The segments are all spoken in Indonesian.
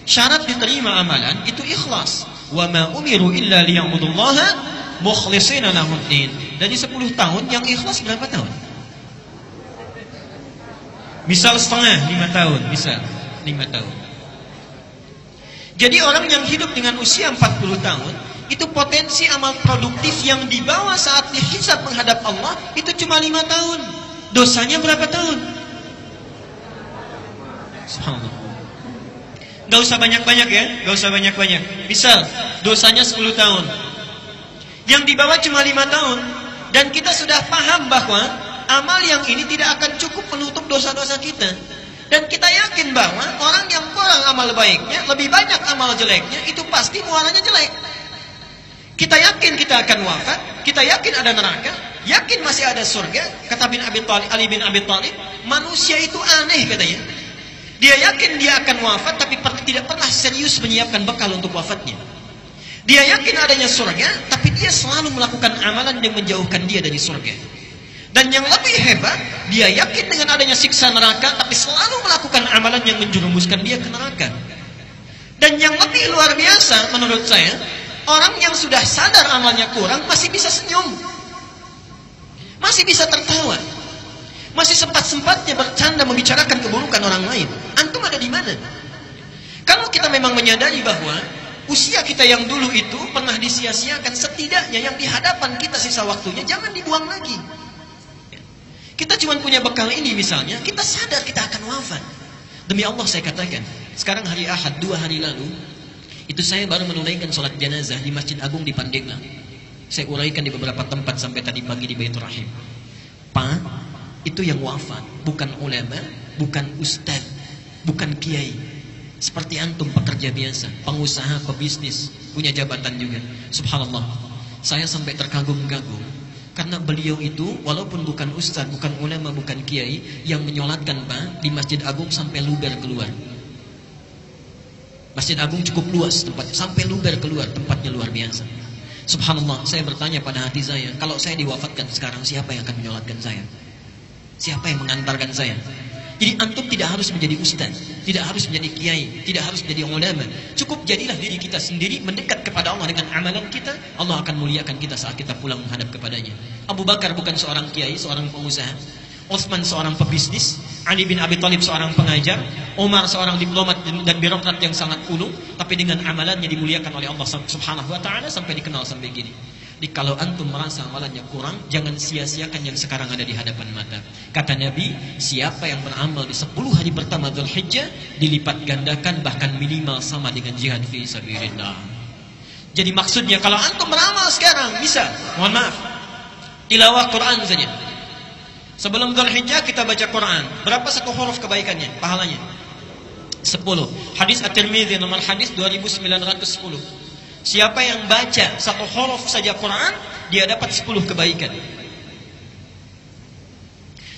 Syarat diterima amalan itu ikhlas. Wa ma umiru illa liya'budullaha mukhlishina lahuddin. Dari 10 tahun yang ikhlas berapa tahun? Misal setengah, 5 tahun, misal 5 tahun. Jadi orang yang hidup dengan usia 40 tahun, itu potensi amal produktif yang dibawa saat dihisab menghadap Allah itu cuma 5 tahun. Dosanya berapa tahun? Subhanallah. Gak usah banyak-banyak ya, gak usah banyak-banyak. Misal dosanya 10 tahun, yang dibawa cuma 5 tahun, dan kita sudah paham bahwa amal yang ini tidak akan cukup menutup dosa-dosa kita. Dan kita yakin bahwa orang yang kurang amal baiknya, lebih banyak amal jeleknya, itu pasti muaranya jelek. Kita yakin kita akan wafat, kita yakin ada neraka, yakin masih ada surga. Kata Ali bin Abi Thalib, manusia itu aneh katanya. Dia yakin dia akan wafat, tapi tidak pernah serius menyiapkan bekal untuk wafatnya. Dia yakin adanya surga, tapi dia selalu melakukan amalan yang menjauhkan dia dari surga. Dan yang lebih hebat, dia yakin dengan adanya siksa neraka, tapi selalu melakukan amalan yang menjerumuskan dia ke neraka. Dan yang lebih luar biasa menurut saya, orang yang sudah sadar amalnya kurang masih bisa senyum, masih bisa tertawa, masih sempat-sempatnya bercanda membicarakan keburukan orang lain. Antum ada di mana? Kalau kita memang menyadari bahwa usia kita yang dulu itu pernah disia-siakan, setidaknya yang di hadapan kita sisa waktunya jangan dibuang lagi. Kita cuma punya bekal ini misalnya, kita sadar kita akan wafat. Demi Allah saya katakan, sekarang hari Ahad 2 hari lalu, itu saya baru menunaikan sholat jenazah di Masjid Agung di Pandeglang. Saya uraikan di beberapa tempat sampai tadi pagi di Baitur Rahim. Pak, itu yang wafat bukan ulama, bukan ustaz, bukan kiai. Seperti antum pekerja biasa, pengusaha, pebisnis, punya jabatan juga. Subhanallah, saya sampai terkagum-kagum. Karena beliau itu walaupun bukan ustaz, bukan ulama, bukan kiai, yang menyolatkan Pak di Masjid Agung sampai luber keluar. Masjid Agung cukup luas tempatnya, sampai luber keluar, tempatnya luar biasa. Subhanallah, saya bertanya pada hati saya, kalau saya diwafatkan sekarang, siapa yang akan menyolatkan saya? Siapa yang mengantarkan saya? Jadi antum tidak harus menjadi ustaz, tidak harus menjadi kiai, tidak harus menjadi ulama. Cukup jadilah diri kita sendiri, mendekat kepada Allah dengan amalan kita. Allah akan muliakan kita saat kita pulang menghadap kepadanya. Abu Bakar bukan seorang kiai, seorang pengusaha. Utsman seorang pebisnis, Ali bin Abi Thalib seorang pengajar, Umar seorang diplomat dan birokrat yang sangat ulung, tapi dengan amalannya dimuliakan oleh Allah Subhanahu wa taala sampai dikenal sampai gini. Jadi kalau antum merasa amalannya kurang, jangan sia-siakan yang sekarang ada di hadapan mata. Kata Nabi, siapa yang beramal di 10 hari pertama Dzulhijjah dilipat gandakan bahkan minimal sama dengan jihad fi sabilillah. Jadi maksudnya kalau antum beramal sekarang bisa, mohon maaf, tilawah Quran saja. Sebelum Dzulhijjah kita baca Quran, berapa satu huruf kebaikannya, pahalanya? 10. Hadis At-Tirmidzi nomor hadis 2910. Siapa yang baca satu huruf saja Quran, dia dapat 10 kebaikan.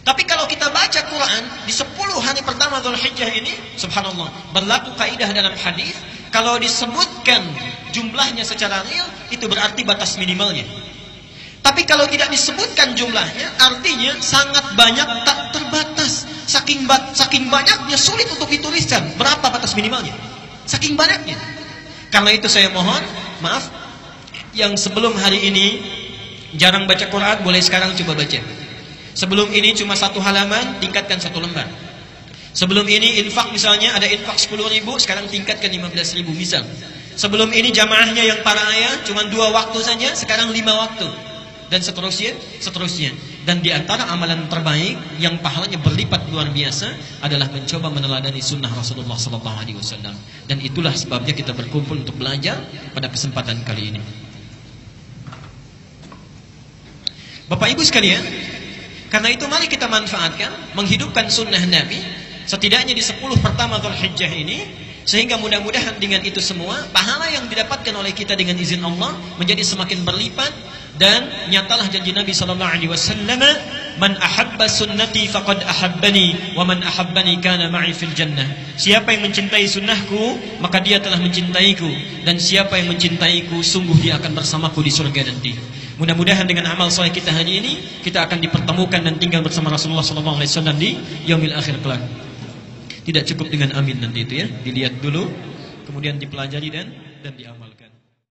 Tapi kalau kita baca Quran di 10 hari pertama Dzulhijjah ini, subhanallah, berlaku kaidah dalam hadis, kalau disebutkan jumlahnya secara real, itu berarti batas minimalnya. Tapi kalau tidak disebutkan jumlahnya, artinya sangat banyak, tak terbatas. Saking banyaknya sulit untuk dituliskan berapa batas minimalnya. Saking banyaknya. Karena itu saya mohon, maaf, yang sebelum hari ini jarang baca Quran, boleh sekarang coba baca. Sebelum ini cuma 1 halaman, tingkatkan 1 lembar. Sebelum ini infak misalnya, ada infak 10.000, sekarang tingkatkan 15.000 misal. Sebelum ini jamaahnya yang para ayah, cuma 2 waktu saja, sekarang 5 waktu. Dan seterusnya. Dan di antara amalan terbaik yang pahalanya berlipat luar biasa adalah mencoba meneladani sunnah Rasulullah SAW. Dan itulah sebabnya kita berkumpul untuk belajar pada kesempatan kali ini. Bapak Ibu sekalian, karena itu mari kita manfaatkan, menghidupkan sunnah Nabi setidaknya di 10 pertama Dzulhijjah ini, sehingga mudah-mudahan dengan itu semua pahala yang didapatkan oleh kita dengan izin Allah menjadi semakin berlipat. Dan nyatalah janji Nabi sallallahu alaihi wasallam, "Man ahabba sunnati faqad ahabbani, wa man ahabbani kana ma'i fil jannah." Siapa yang mencintai sunnahku, maka dia telah mencintaiku, dan siapa yang mencintaiku, sungguh dia akan bersamaku di surga nanti. Mudah-mudahan dengan amal soleh kita hari ini, kita akan dipertemukan dan tinggal bersama Rasulullah sallallahu alaihi wasallam di yaumil akhir kelak. Tidak cukup dengan amin nanti itu ya, dilihat dulu kemudian dipelajari dan diamalkan.